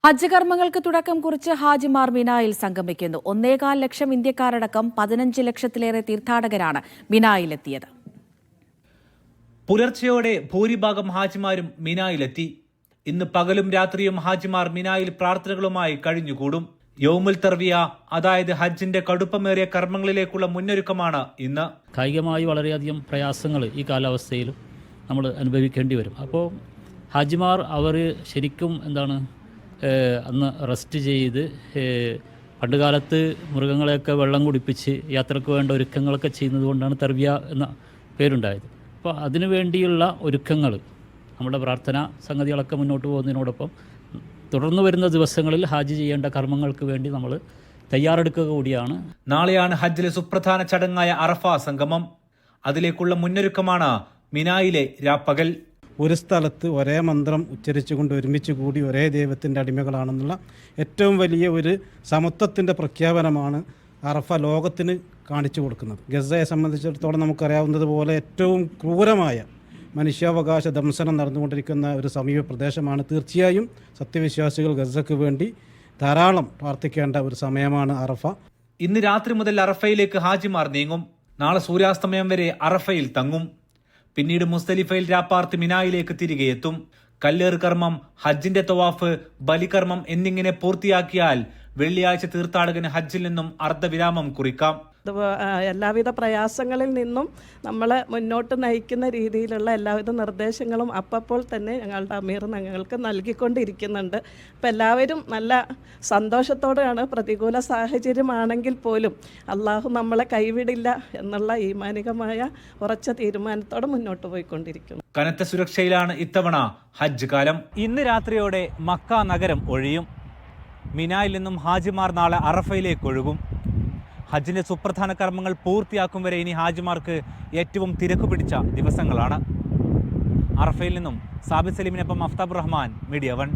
ഹജ്ജ് കർമ്മങ്ങൾക്ക് തുടക്കം കുറിച്ച് ഹാജിമാർ മിനായിൽ സംഗമിക്കുന്നു. 1.25 ലക്ഷം ഇന്ത്യക്കാരടക്കം 15 ലക്ഷത്തിലേറെ തീർത്ഥാടകരാണ് മിനായിലെത്തിയത്. പുലർച്ചെയോടെ ഭൂരിഭാഗം ഹാജിമാരും മിനായിലെത്തി. ഇന്ന് പകലും രാത്രിയും ഹാജിമാർ മിനായിൽ പ്രാർത്ഥനകളുമായി കഴിഞ്ഞുകൂടും. യൗമുൽ തർവിയ, അതായത് ഹജ്ജിന്റെ കടുപ്പമേറിയ കർമ്മങ്ങളിലേക്കുള്ള മുന്നൊരുക്കമാണ് ഇന്ന്. കായികമായി വളരെയധികം പ്രയാസങ്ങൾ ഈ കാലാവസ്ഥയിൽ നമ്മൾ അനുഭവിക്കേണ്ടി വരും. അപ്പോൾ ഹാജിമാർ അവർ ശരിക്കും അന്ന് റെസ്റ്റ് ചെയ്ത് പണ്ടുകാലത്ത് മൃഗങ്ങളെയൊക്കെ വെള്ളം കുടിപ്പിച്ച് യാത്രക്ക് വേണ്ട ഒരുക്കങ്ങളൊക്കെ ചെയ്യുന്നത് കൊണ്ടാണ് തർവിയ എന്ന പേരുണ്ടായത്. അപ്പോൾ അതിനു വേണ്ടിയുള്ള ഒരുക്കങ്ങൾ, നമ്മുടെ പ്രാർത്ഥന സംഗതികളൊക്കെ മുന്നോട്ട് പോകുന്നതിനോടൊപ്പം തുടർന്ന് വരുന്ന ദിവസങ്ങളിൽ ഹാജ് ചെയ്യേണ്ട കർമ്മങ്ങൾക്ക് വേണ്ടി നമ്മൾ തയ്യാറെടുക്കുക കൂടിയാണ്. നാളെയാണ് ഹജ്ജിലെ സുപ്രധാന ചടങ്ങായ അറഫ സംഗമം. അതിലേക്കുള്ള മുന്നൊരുക്കമാണ് മിനായിലെ രാപ്പകൽ. ഒരു സ്ഥലത്ത് ഒരേ മന്ത്രം ഉച്ചരിച്ചുകൊണ്ട് ഒരുമിച്ച് കൂടി ഒരേ ദൈവത്തിൻ്റെ അടിമകളാണെന്നുള്ള ഏറ്റവും വലിയ ഒരു സമത്വത്തിൻ്റെ പ്രഖ്യാപനമാണ് അറഫ ലോകത്തിന് കാണിച്ചു കൊടുക്കുന്നത്. ഗസയെ സംബന്ധിച്ചിടത്തോളം നമുക്കറിയാവുന്നതുപോലെ ഏറ്റവും ക്രൂരമായ മനുഷ്യാവകാശ ദംശനം നടന്നുകൊണ്ടിരിക്കുന്ന ഒരു സമീപ പ്രദേശമാണ്. തീർച്ചയായും സത്യവിശ്വാസികൾ ഗസയ്ക്ക് വേണ്ടി ധാരാളം പ്രാർത്ഥിക്കേണ്ട ഒരു സമയമാണ് അറഫ. ഇന്ന് രാത്രി മുതൽ അറഫയിലേക്ക് ഹാജിമാർ നീങ്ങും. നാളെ സൂര്യാസ്തമയം വരെ അറഫയിൽ തങ്ങും. പിന്നീട് മുസ്ദലിഫയിൽ രാപ്പാർത്ത് മിനായിലേക്ക് തിരികെ എത്തും. കല്ലേറ് കർമ്മം, ഹജ്ജിന്റെ തവാഫ്, ബലികർമ്മം എന്നിങ്ങനെ പൂർത്തിയാക്കിയാൽ വെള്ളിയാഴ്ച തീർത്ഥാടകന് ഹജ്ജിൽ നിന്നും അർദ്ധവിരാമം കുറിക്കാം. എല്ലാവിധ പ്രയാസങ്ങളിൽ നിന്നും നമ്മളെ മുന്നോട്ട് നയിക്കുന്ന രീതിയിലുള്ള എല്ലാവിധ നിർദ്ദേശങ്ങളും അപ്പോൾ തന്നെ ഞങ്ങളുടെ അമീർ ഞങ്ങൾക്ക് നൽകിക്കൊണ്ടിരിക്കുന്നുണ്ട്. അപ്പോൾ എല്ലാവരും നല്ല സന്തോഷത്തോടെയാണ്, പ്രതികൂല സാഹചര്യമാണെങ്കിൽ പോലും അള്ളാഹു നമ്മളെ കൈവിടില്ല എന്നുള്ള ഈമാനികമായ ഉറച്ച തീരുമാനത്തോടെ മുന്നോട്ട് പോയിക്കൊണ്ടിരിക്കുന്നു. കനത്ത സുരക്ഷയിലാണ് ഇത്തവണ ഹജ്ജ് കാലം. ഇന്ന് രാത്രിയോടെ മക്ക നഗരം ഒഴിയും. മിനായിൽ നിന്നും ഹാജിമാർ നാളെ അറഫയിലേക്ക് ഒഴുകും. ഹജ്ജിന്റെ സുപ്രധാന കർമ്മങ്ങൾ പൂർത്തിയാക്കും വരെ ഇനി ഹാജിമാർക്ക് ഏറ്റവും തിരക്ക് പിടിച്ച ദിവസങ്ങളാണ്. അറഫയിൽ നിന്നും സാബിത് സലീമിനൊപ്പം അഫ്താബ് റഹ്മാൻ, മീഡിയ 1.